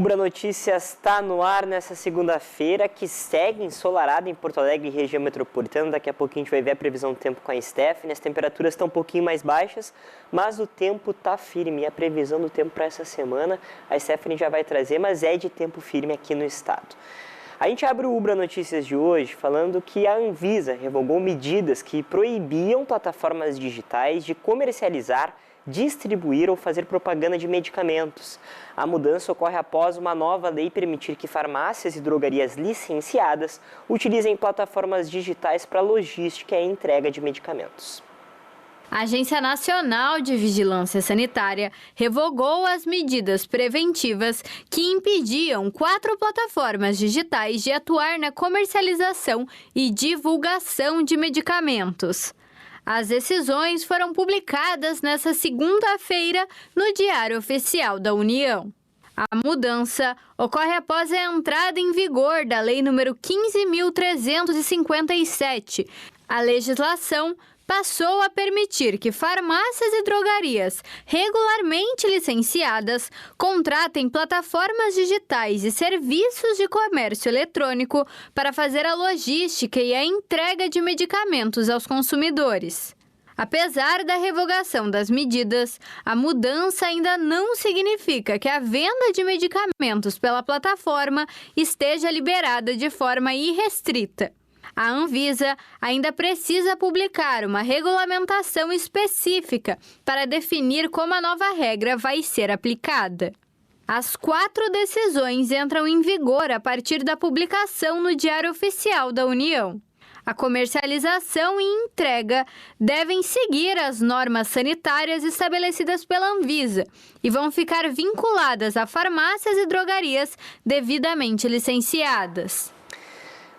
Ubra Notícias está no ar nessa segunda-feira, que segue ensolarada em Porto Alegre e região metropolitana. Daqui a pouquinho a gente vai ver a previsão do tempo com a Stephanie. As temperaturas estão um pouquinho mais baixas, mas o tempo está firme. E a previsão do tempo para essa semana, a Stephanie já vai trazer, mas é de tempo firme aqui no estado. A gente abre o Ubra Notícias de hoje falando que a Anvisa revogou medidas que proibiam plataformas digitais de comercializar, distribuir ou fazer propaganda de medicamentos. A mudança ocorre após uma nova lei permitir que farmácias e drogarias licenciadas utilizem plataformas digitais para logística e entrega de medicamentos. A Agência Nacional de Vigilância Sanitária revogou as medidas preventivas que impediam 4 plataformas digitais de atuar na comercialização e divulgação de medicamentos. As decisões foram publicadas nesta segunda-feira no Diário Oficial da União. A mudança ocorre após a entrada em vigor da Lei nº 15.357. A legislação passou a permitir que farmácias e drogarias regularmente licenciadas contratem plataformas digitais e serviços de comércio eletrônico para fazer a logística e a entrega de medicamentos aos consumidores. Apesar da revogação das medidas, a mudança ainda não significa que a venda de medicamentos pela plataforma esteja liberada de forma irrestrita. A Anvisa ainda precisa publicar uma regulamentação específica para definir como a nova regra vai ser aplicada. As 4 decisões entram em vigor a partir da publicação no Diário Oficial da União. A comercialização e entrega devem seguir as normas sanitárias estabelecidas pela Anvisa e vão ficar vinculadas a farmácias e drogarias devidamente licenciadas.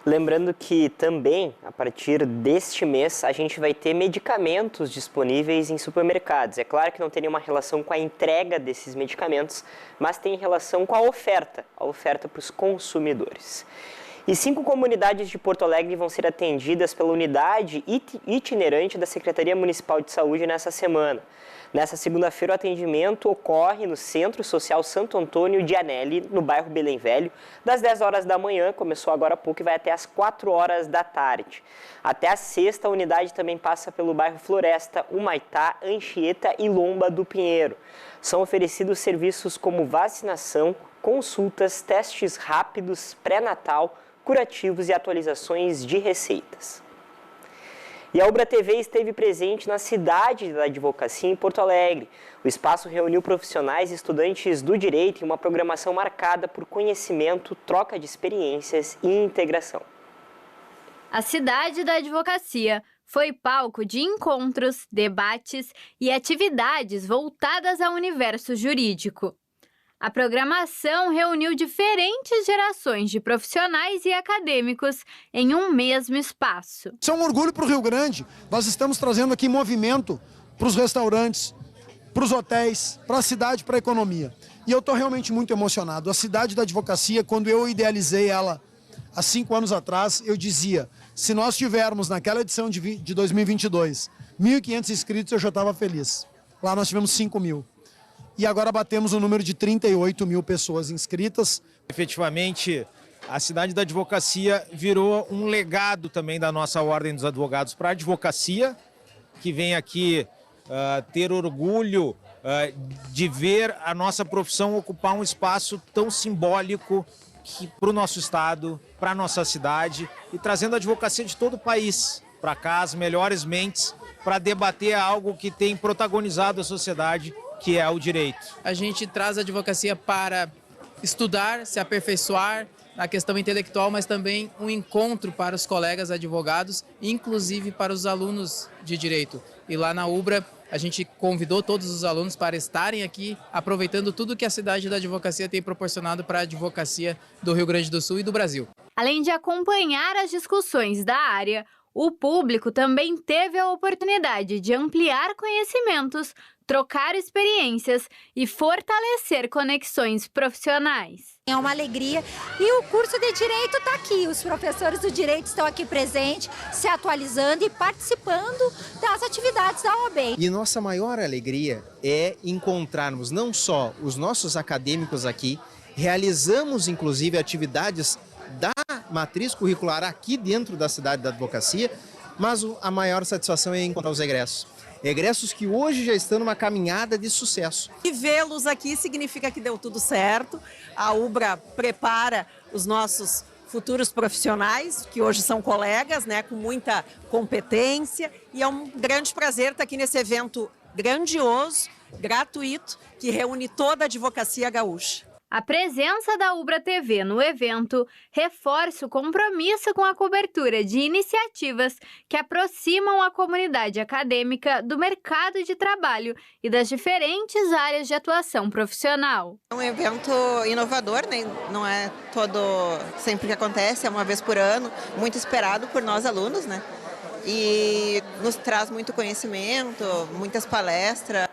Lembrando que também, a partir deste mês, a gente vai ter medicamentos disponíveis em supermercados. É claro que não tem nenhuma relação com a entrega desses medicamentos, mas tem relação com a oferta para os consumidores. E 5 comunidades de Porto Alegre vão ser atendidas pela unidade itinerante da Secretaria Municipal de Saúde nessa semana. Nessa segunda-feira, o atendimento ocorre no Centro Social Santo Antônio de Anelli, no bairro Belém Velho, das 10 horas da manhã, começou agora há pouco e vai até as 4 horas da tarde. Até a sexta, a unidade também passa pelo bairro Floresta, Humaitá, Anchieta e Lomba do Pinheiro. São oferecidos serviços como vacinação, consultas, testes rápidos, pré-natal, curativos e atualizações de receitas. E a Ubra TV esteve presente na cidade da advocacia em Porto Alegre. O espaço reuniu profissionais e estudantes do direito em uma programação marcada por conhecimento, troca de experiências e integração. A cidade da advocacia foi palco de encontros, debates e atividades voltadas ao universo jurídico. A programação reuniu diferentes gerações de profissionais e acadêmicos em um mesmo espaço. Isso é um orgulho para o Rio Grande. Nós estamos trazendo aqui movimento para os restaurantes, para os hotéis, para a cidade, para a economia. E eu estou realmente muito emocionado. A cidade da advocacia, quando eu idealizei ela há 5 anos atrás, eu dizia, se nós tivermos naquela edição de 2022 1.500 inscritos, eu já estava feliz. Lá nós tivemos 5.000. E agora batemos o número de 38 mil pessoas inscritas. Efetivamente, a cidade da advocacia virou um legado também da nossa Ordem dos Advogados para a advocacia, que vem aqui ter orgulho de ver a nossa profissão ocupar um espaço tão simbólico para o nosso estado, para a nossa cidade, e trazendo a advocacia de todo o país para cá, as melhores mentes, para debater algo que tem protagonizado a sociedade, que é o direito. A gente traz a advocacia para estudar, se aperfeiçoar na questão intelectual, mas também um encontro para os colegas advogados, inclusive para os alunos de direito. E lá na Ubra, a gente convidou todos os alunos para estarem aqui, aproveitando tudo que a cidade da advocacia tem proporcionado para a advocacia do Rio Grande do Sul e do Brasil. Além de acompanhar as discussões da área, o público também teve a oportunidade de ampliar conhecimentos, trocar experiências e fortalecer conexões profissionais. É uma alegria e o curso de Direito está aqui. Os professores do Direito estão aqui presentes, se atualizando e participando das atividades da OAB. E nossa maior alegria é encontrarmos não só os nossos acadêmicos aqui, Realizamos, inclusive, atividades da matriz curricular aqui dentro da cidade da advocacia, mas a maior satisfação é encontrar os egressos. Egressos que hoje já estão numa caminhada de sucesso. E vê-los aqui significa que deu tudo certo. A UBRA prepara os nossos futuros profissionais, que hoje são colegas, né, com muita competência. E é um grande prazer estar aqui nesse evento grandioso, gratuito, que reúne toda a advocacia gaúcha. A presença da UBRA TV no evento reforça o compromisso com a cobertura de iniciativas que aproximam a comunidade acadêmica do mercado de trabalho e das diferentes áreas de atuação profissional. É um evento inovador, né? Não é sempre que acontece, é uma vez por ano, muito esperado por nós alunos, né? E nos traz muito conhecimento, muitas palestras.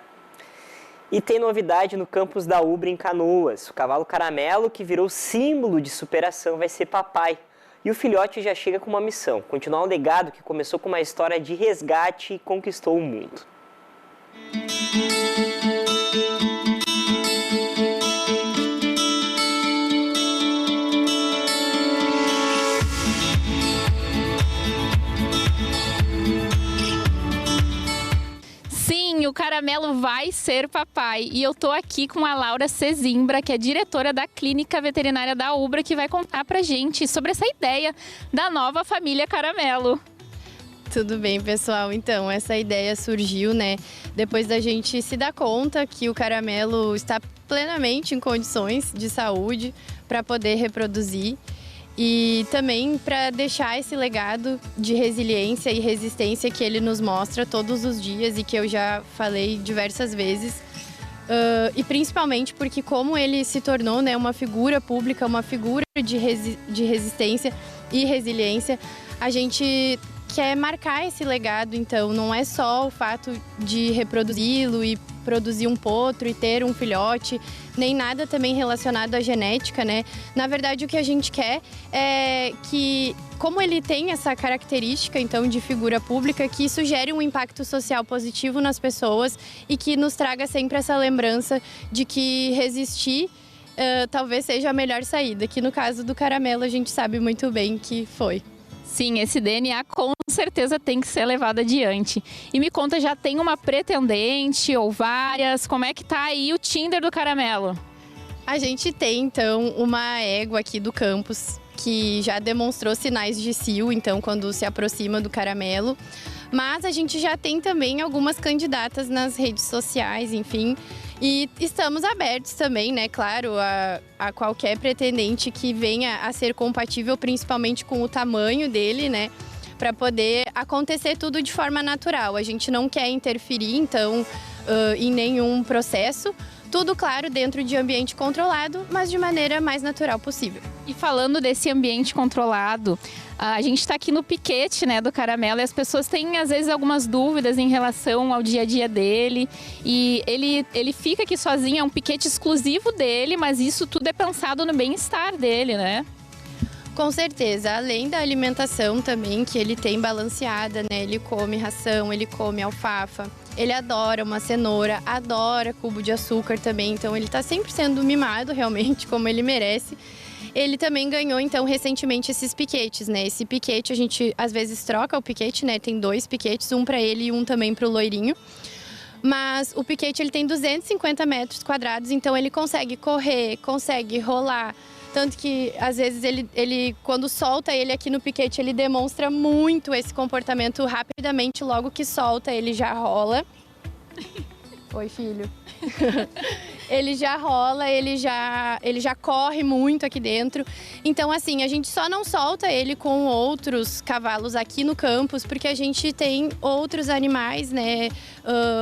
E tem novidade no campus da UBRA em Canoas. O cavalo Caramelo, que virou símbolo de superação, vai ser papai. E o filhote já chega com uma missão: continuar um legado que começou com uma história de resgate e conquistou o mundo. O Caramelo vai ser papai e eu tô aqui com a Laura Cezimbra, que é diretora da Clínica Veterinária da UBRA, que vai contar pra gente sobre essa ideia da nova família Caramelo. Tudo bem, pessoal? Então, essa ideia surgiu, né, depois da gente se dar conta que o Caramelo está plenamente em condições de saúde para poder reproduzir. E também para deixar esse legado de resiliência e resistência que ele nos mostra todos os dias e que eu já falei diversas vezes. E principalmente porque como ele se tornou, né, uma figura pública, uma figura de resistência e resiliência, a gente quer marcar esse legado. Então não é só o fato de reproduzi-lo e produzir um potro e ter um filhote, nem nada também relacionado à genética, né? Na verdade, o que a gente quer é que, como ele tem essa característica, então, de figura pública, que isso gere um impacto social positivo nas pessoas e que nos traga sempre essa lembrança de que resistir talvez seja a melhor saída, que no caso do Caramelo a gente sabe muito bem que foi. Sim, esse DNA com certeza tem que ser levado adiante. E me conta, já tem uma pretendente ou várias? Como é que tá aí o Tinder do Caramelo? A gente tem, então, uma égua aqui do campus que já demonstrou sinais de cio, então, quando se aproxima do Caramelo. Mas a gente já tem também algumas candidatas nas redes sociais, enfim. E estamos abertos também, né, claro, a qualquer pretendente que venha a ser compatível, principalmente com o tamanho dele, né, para poder acontecer tudo de forma natural. A gente não quer interferir, então, em nenhum processo. Tudo, claro, dentro de ambiente controlado, mas de maneira mais natural possível. E falando desse ambiente controlado, a gente está aqui no piquete, né, do Caramelo, e as pessoas têm, às vezes, algumas dúvidas em relação ao dia a dia dele. E ele fica aqui sozinho, é um piquete exclusivo dele, mas isso tudo é pensado no bem-estar dele, né? Com certeza, além da alimentação também, que ele tem balanceada, né? Ele come ração, ele come alfafa, ele adora uma cenoura, adora cubo de açúcar também, então ele tá sempre sendo mimado realmente, como ele merece. Ele também ganhou, então, recentemente esses piquetes, né? Esse piquete, a gente às vezes troca o piquete, né? Tem 2 piquetes, um para ele e um também para o loirinho. Mas o piquete, ele tem 250 metros quadrados, então ele consegue correr, consegue rolar. Tanto que, às vezes, ele quando solta ele aqui no piquete, ele demonstra muito esse comportamento rapidamente. Logo que solta, ele já rola. Oi, filho. Ele já rola, ele já corre muito aqui dentro. Então, assim, a gente só não solta ele com outros cavalos aqui no campus, porque a gente tem outros animais, né,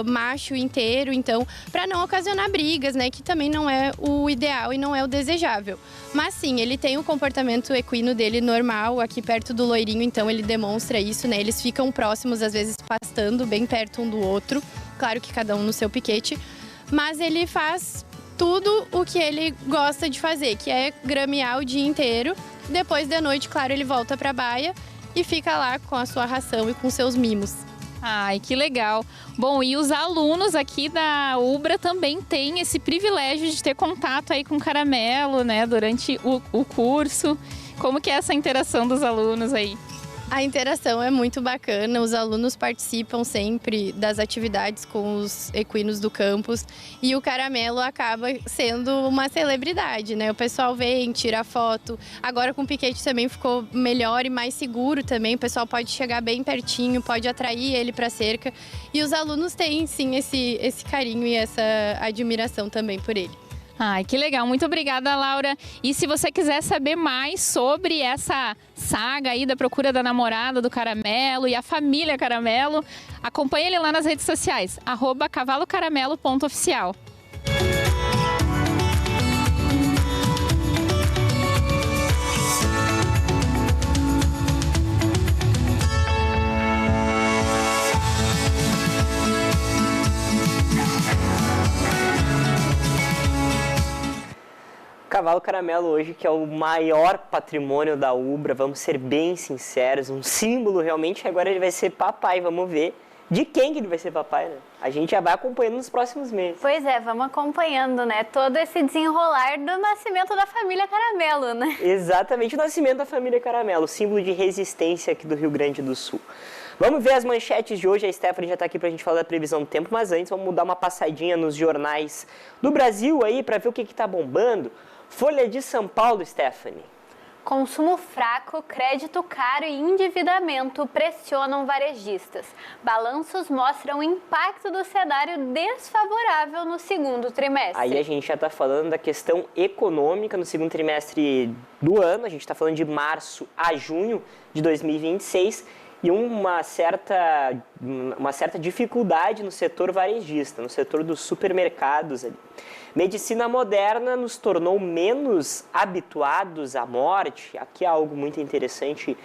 macho inteiro, então, para não ocasionar brigas, né, que também não é o ideal e não é o desejável. Mas sim, ele tem o comportamento equino dele normal aqui perto do loirinho, então ele demonstra isso, né, eles ficam próximos, às vezes pastando bem perto um do outro, claro que cada um no seu piquete. Mas ele faz tudo o que ele gosta de fazer, que é gramear o dia inteiro. Depois de noite, claro, ele volta para a baia e fica lá com a sua ração e com seus mimos. Ai, que legal. Bom, e os alunos aqui da Ubra também têm esse privilégio de ter contato aí com o caramelo, né, durante o curso. Como que é essa interação dos alunos aí? A interação é muito bacana, os alunos participam sempre das atividades com os equinos do campus e o caramelo acaba sendo uma celebridade, né? O pessoal vem, tira foto. Agora com o piquete também ficou melhor e mais seguro também, o pessoal pode chegar bem pertinho, pode atrair ele para a cerca. E os alunos têm sim esse carinho e essa admiração também por ele. Ai, que legal. Muito obrigada, Laura. E se você quiser saber mais sobre essa saga aí da procura da namorada do Caramelo e a família Caramelo, acompanhe ele lá nas redes sociais, @cavalocaramelo.oficial. Cavalo Caramelo hoje, que é o maior patrimônio da Ubra, vamos ser bem sinceros, um símbolo realmente. Agora ele vai ser papai, vamos ver de quem que ele vai ser papai, né? A gente já vai acompanhando nos próximos meses. Pois é, vamos acompanhando, né? Todo esse desenrolar do nascimento da família Caramelo, né? Exatamente, o nascimento da família Caramelo, símbolo de resistência aqui do Rio Grande do Sul. Vamos ver as manchetes de hoje, a Stephanie já está aqui para a gente falar da previsão do tempo, mas antes vamos dar uma passadinha nos jornais do Brasil aí para ver o que está bombando. Folha de São Paulo, Stephanie. Consumo fraco, crédito caro e endividamento pressionam varejistas. Balanços mostram o impacto do cenário desfavorável no segundo trimestre. Aí a gente já está falando da questão econômica no segundo trimestre do ano, a gente está falando de março a junho de 2026 e uma certa dificuldade no setor varejista, no setor dos supermercados ali. Medicina moderna nos tornou menos habituados à morte. Aqui é algo muito interessante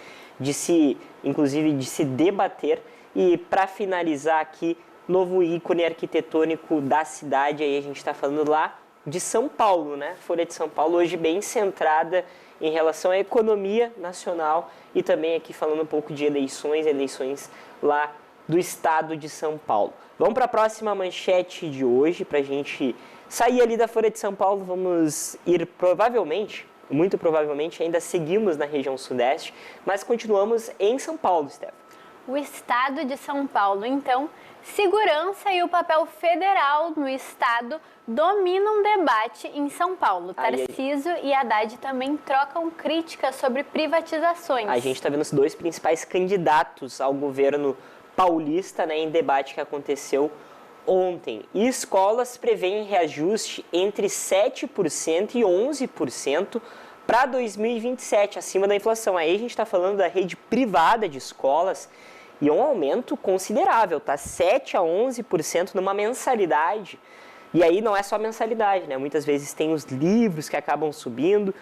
inclusive de se debater. E para finalizar aqui, novo ícone arquitetônico da cidade, aí a gente está falando lá de São Paulo, né? Folha de São Paulo hoje bem centrada em relação à economia nacional e também aqui falando um pouco de eleições lá do estado de São Paulo. Vamos para a próxima manchete de hoje, para a gente sair ali da Folha de São Paulo, vamos ir muito provavelmente, ainda seguimos na região sudeste, mas continuamos em São Paulo, Steph. O estado de São Paulo, então, segurança e o papel federal no estado dominam debate em São Paulo. Tarcísio e Haddad também trocam críticas sobre privatizações. A gente está vendo os dois principais candidatos ao governo paulista, né, em debate que aconteceu ontem. E escolas prevêem reajuste entre 7% e 11% para 2027, acima da inflação. Aí a gente está falando da rede privada de escolas e um aumento considerável, tá? 7% a 11% numa mensalidade. E aí não é só mensalidade, né? Muitas vezes tem os livros que acabam subindo.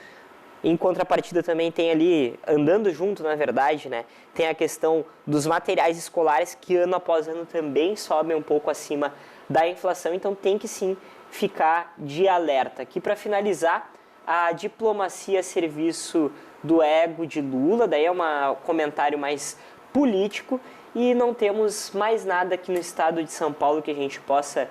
Em contrapartida também tem ali, andando junto na verdade, né? Tem a questão dos materiais escolares que ano após ano também sobem um pouco acima da inflação. Então tem que sim ficar de alerta. Aqui para finalizar, a diplomacia a serviço do ego de Lula. Daí é um comentário mais político e não temos mais nada aqui no estado de São Paulo que a gente possa...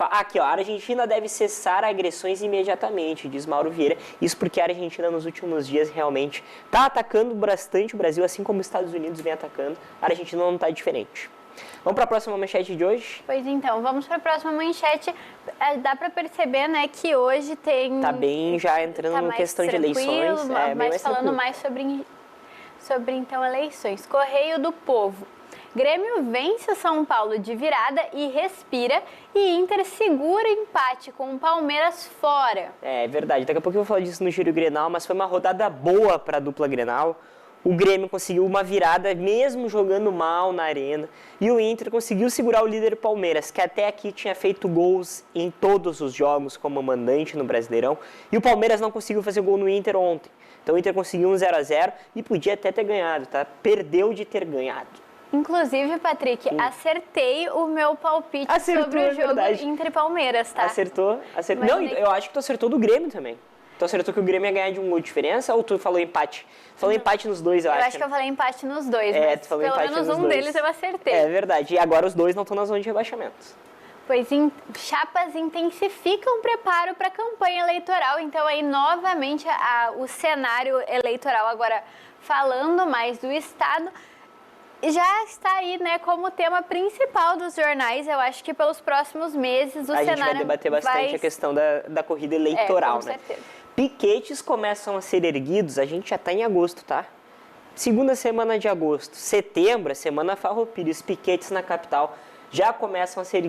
Aqui, ó, a Argentina deve cessar agressões imediatamente, diz Mauro Vieira. Isso porque a Argentina nos últimos dias realmente está atacando bastante o Brasil, assim como os Estados Unidos vem atacando. A Argentina não está diferente. Vamos para a próxima manchete de hoje? Pois então, vamos para a próxima manchete. Dá para perceber, né, que hoje tem... Tá bem já entrando na questão de eleições. Mas falando mais sobre então eleições. Correio do Povo. Grêmio vence o São Paulo de virada e respira, e Inter segura empate com o Palmeiras fora. É verdade, daqui a pouco eu vou falar disso no Giro Grenal, mas foi uma rodada boa para a dupla Grenal. O Grêmio conseguiu uma virada mesmo jogando mal na arena, e o Inter conseguiu segurar o líder Palmeiras, que até aqui tinha feito gols em todos os jogos como mandante no Brasileirão, e o Palmeiras não conseguiu fazer gol no Inter ontem. Então o Inter conseguiu um 0-0 e podia até ter ganhado, tá? Perdeu de ter ganhado. Inclusive, Patrick, acertei o meu palpite sobre o jogo Inter e Palmeiras, tá? Acertou. Não, eu acho que tu acertou do Grêmio também. Tu acertou que o Grêmio ia ganhar de 1 gol de diferença ou tu falou empate? Falou empate nos dois, eu acho. Eu acho que eu falei empate nos dois, É, mas tu falou pelo empate menos nos um dois. deles eu acertei. É verdade. E agora os dois não estão na zona de rebaixamento. Pois chapas intensificam o preparo para a campanha eleitoral, então aí novamente o cenário eleitoral, agora falando mais do Estado, já está aí, né, como tema principal dos jornais. Eu acho que pelos próximos meses o cenário A gente vai debater bastante a questão da corrida eleitoral, com né? certeza. Piquetes começam a ser erguidos, a gente já está em agosto, tá? Segunda semana de agosto. Setembro, a semana Farroupilha, os piquetes na capital já começam a ser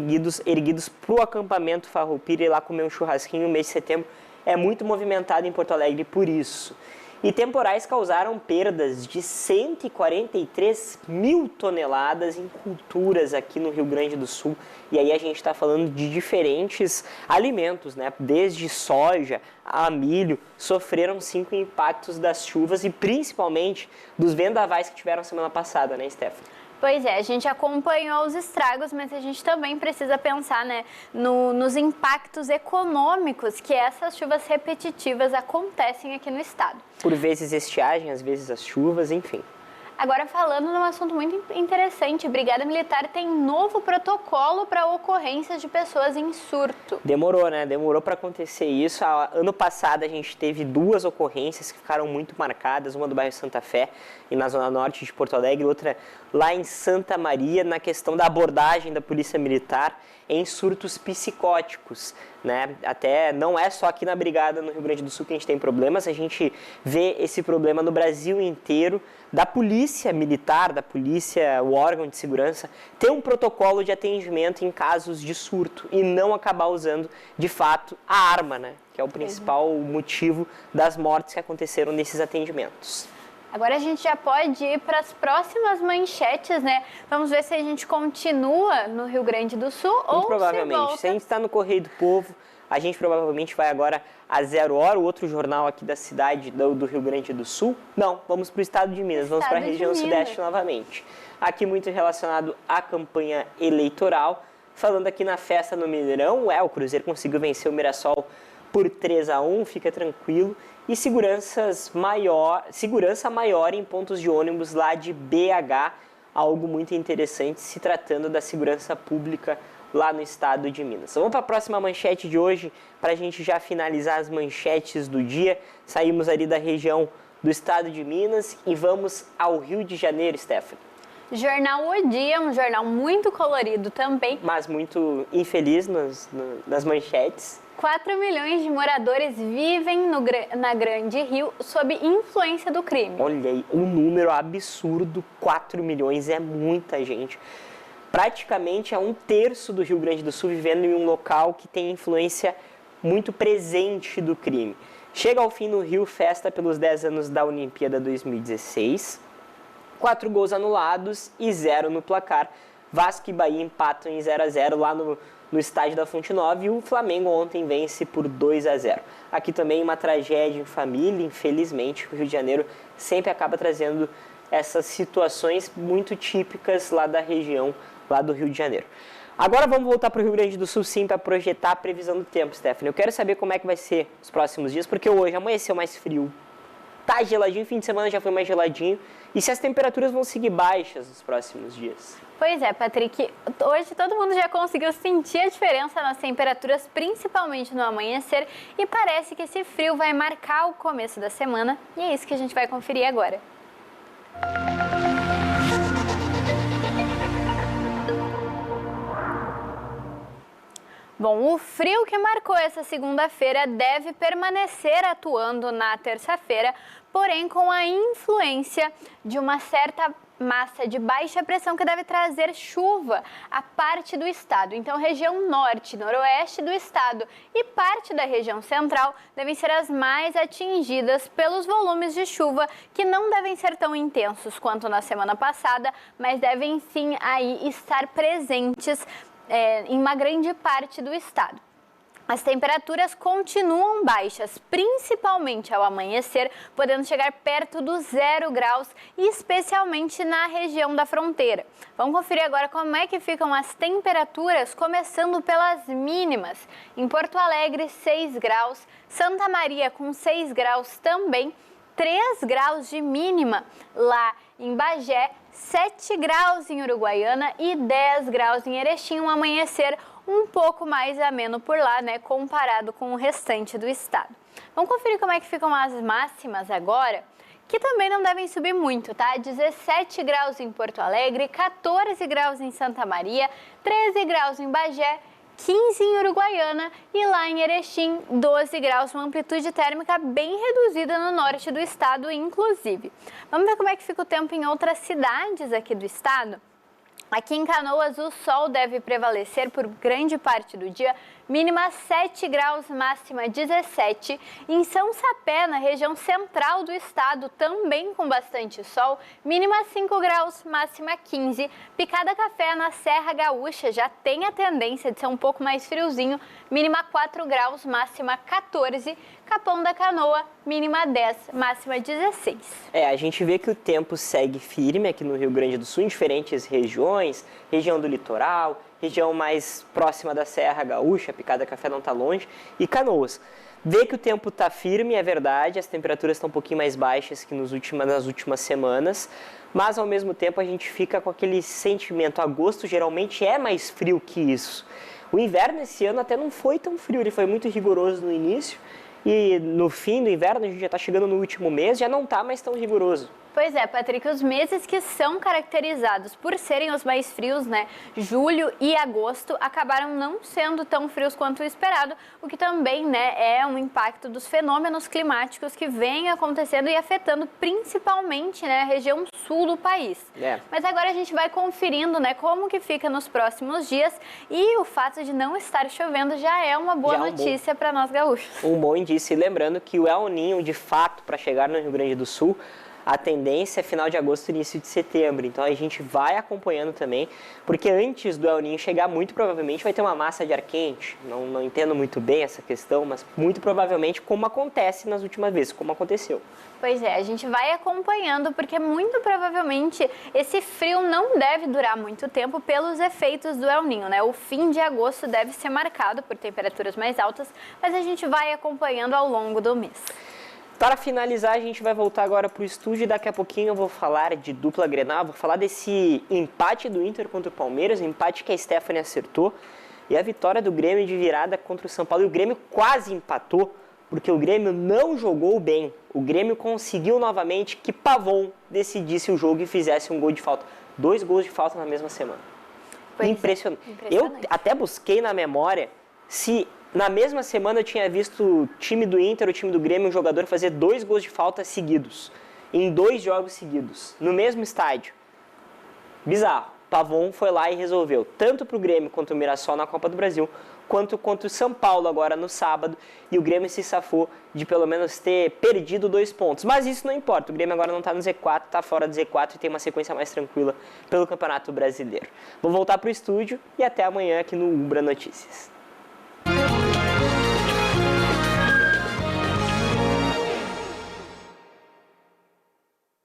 erguidos para o acampamento Farroupilha e lá comer um churrasquinho. O mês de setembro é muito movimentado em Porto Alegre por isso. E temporais causaram perdas de 143 mil toneladas em culturas aqui no Rio Grande do Sul. E aí a gente está falando de diferentes alimentos, né? Desde soja a milho, sofreram 5 impactos das chuvas e principalmente dos vendavais que tiveram semana passada, né, Stephanie? Pois é, a gente acompanhou os estragos, mas a gente também precisa pensar, né, nos impactos econômicos que essas chuvas repetitivas acontecem aqui no estado. Por vezes estiagem, às vezes as chuvas, enfim. Agora falando num assunto muito interessante, a Brigada Militar tem novo protocolo para ocorrências de pessoas em surto. Demorou, né? Demorou para acontecer isso. Ano passado a gente teve 2 ocorrências que ficaram muito marcadas, uma do bairro Santa Fé e na zona norte de Porto Alegre, outra lá em Santa Maria, na questão da abordagem da Polícia Militar em surtos psicóticos, né? Até não é só aqui na Brigada no Rio Grande do Sul que a gente tem problemas, a gente vê esse problema no Brasil inteiro, da Polícia Militar, da Polícia, o órgão de segurança, ter um protocolo de atendimento em casos de surto e não acabar usando, de fato, a arma, né? Que é o principal motivo das mortes que aconteceram nesses atendimentos. Agora a gente já pode ir para as próximas manchetes, né? Vamos ver se a gente continua no Rio Grande do Sul ou provavelmente. se volta. Se a gente está no Correio do Povo, a gente provavelmente vai agora a 0 hora, o outro jornal aqui da cidade do Rio Grande do Sul. Não, vamos para o estado de Minas, vamos para a região sudeste novamente. Aqui muito relacionado à campanha eleitoral. Falando aqui na festa no Mineirão, o Cruzeiro conseguiu vencer o Mirassol por 3-1, fica tranquilo. E segurança maior em pontos de ônibus lá de BH, algo muito interessante se tratando da segurança pública lá no estado de Minas. Vamos para a próxima manchete de hoje, para a gente já finalizar as manchetes do dia. Saímos ali da região do estado de Minas e vamos ao Rio de Janeiro, Stephanie. Jornal O Dia, um jornal muito colorido também. Mas muito infeliz nas manchetes. 4 milhões de moradores vivem na Grande Rio sob influência do crime. Olha aí, um número absurdo, 4 milhões é muita gente. Praticamente é 1/3 do Rio Grande do Sul vivendo em um local que tem influência muito presente do crime. Chega ao fim no Rio festa pelos 10 anos da Olimpíada 2016. 4 gols anulados e 0 no placar. Vasco e Bahia empatam em 0-0 lá no estádio da Fonte Nova e o Flamengo ontem vence por 2-0. Aqui também uma tragédia em família, infelizmente, o Rio de Janeiro sempre acaba trazendo essas situações muito típicas lá da região, lá do Rio de Janeiro. Agora vamos voltar para o Rio Grande do Sul sim para projetar a previsão do tempo, Stephanie. Eu quero saber como é que vai ser os próximos dias, porque hoje amanheceu mais frio, tá geladinho, fim de semana já foi mais geladinho, e se as temperaturas vão seguir baixas nos próximos dias? Pois é, Patrick, hoje todo mundo já conseguiu sentir a diferença nas temperaturas, principalmente no amanhecer, e parece que esse frio vai marcar o começo da semana, e é isso que a gente vai conferir agora. Bom, o frio que marcou essa segunda-feira deve permanecer atuando na terça-feira, porém com a influência de uma certa massa de baixa pressão que deve trazer chuva a parte do estado. Então, região norte, noroeste do estado e parte da região central devem ser as mais atingidas pelos volumes de chuva, que não devem ser tão intensos quanto na semana passada, mas devem sim aí estar presentes em uma grande parte do estado. As temperaturas continuam baixas, principalmente ao amanhecer, podendo chegar perto dos 0 graus, e especialmente na região da fronteira. Vamos conferir agora como é que ficam as temperaturas, começando pelas mínimas. Em Porto Alegre, 6 graus, Santa Maria com 6 graus também, 3 graus de mínima lá em Bagé, 7 graus em Uruguaiana e 10 graus em Erechim, um amanhecer um pouco mais ameno por lá, né, comparado com o restante do estado. Vamos conferir como é que ficam as máximas agora, que também não devem subir muito, tá? 17 graus em Porto Alegre, 14 graus em Santa Maria, 13 graus em Bagé, 15 em Uruguaiana e lá em Erechim, 12 graus, uma amplitude térmica bem reduzida no norte do estado, inclusive. Vamos ver como é que fica o tempo em outras cidades aqui do estado? Aqui em Canoas, o sol deve prevalecer por grande parte do dia, mínima 7 graus, máxima 17. Em São Sapé, na região central do estado, também com bastante sol, mínima 5 graus, máxima 15. Picada Café, na Serra Gaúcha, já tem a tendência de ser um pouco mais friozinho, mínima 4 graus, máxima 14. Capão da Canoa, mínima 10, máxima 16. A gente vê que o tempo segue firme aqui no Rio Grande do Sul, em diferentes regiões, região do litoral, região mais próxima da Serra Gaúcha, Picada Café não está longe, e Canoas. Vê que o tempo está firme, é verdade, as temperaturas estão um pouquinho mais baixas que nas últimas semanas, mas ao mesmo tempo a gente fica com aquele sentimento, agosto geralmente é mais frio que isso. O inverno esse ano até não foi tão frio, ele foi muito rigoroso no início, e no fim do inverno, a gente já está chegando no último mês, já não está mais tão rigoroso. Pois é, Patrick, os meses que são caracterizados por serem os mais frios, né, julho e agosto, acabaram não sendo tão frios quanto o esperado, o que também, né, é um impacto dos fenômenos climáticos que vêm acontecendo e afetando principalmente, né, a região sul do país. Mas agora a gente vai conferindo, né, como que fica nos próximos dias, e o fato de não estar chovendo já é uma boa notícia para nós gaúchos. Um bom indício, e lembrando que o El Niño, de fato, para chegar no Rio Grande do Sul, a tendência é final de agosto, início de setembro. Então a gente vai acompanhando também, porque antes do El Niño chegar, muito provavelmente vai ter uma massa de ar quente. Não entendo muito bem essa questão, mas muito provavelmente como acontece nas últimas vezes, como aconteceu. Pois é, a gente vai acompanhando, porque muito provavelmente esse frio não deve durar muito tempo pelos efeitos do El Niño, né? O fim de agosto deve ser marcado por temperaturas mais altas, mas a gente vai acompanhando ao longo do mês. Para finalizar, a gente vai voltar agora para o estúdio e daqui a pouquinho eu vou falar de dupla Grenal, vou falar desse empate do Inter contra o Palmeiras, o empate que a Stephanie acertou, e a vitória do Grêmio de virada contra o São Paulo. E o Grêmio quase empatou, porque o Grêmio não jogou bem. O Grêmio conseguiu novamente que Pavon decidisse o jogo e fizesse um gol de falta. 2 gols de falta na mesma semana. Impressionante. Eu até busquei na memória se na mesma semana eu tinha visto o time do Inter, o time do Grêmio, um jogador fazer 2 gols de falta seguidos, em 2 jogos seguidos, no mesmo estádio. Bizarro. Pavon foi lá e resolveu, tanto para o Grêmio contra o Mirassol na Copa do Brasil, quanto contra o São Paulo agora no sábado, e o Grêmio se safou de pelo menos ter perdido 2 pontos. Mas isso não importa, o Grêmio agora não está no Z4, está fora do Z4 e tem uma sequência mais tranquila pelo Campeonato Brasileiro. Vou voltar para o estúdio e até amanhã aqui no Ubra Notícias.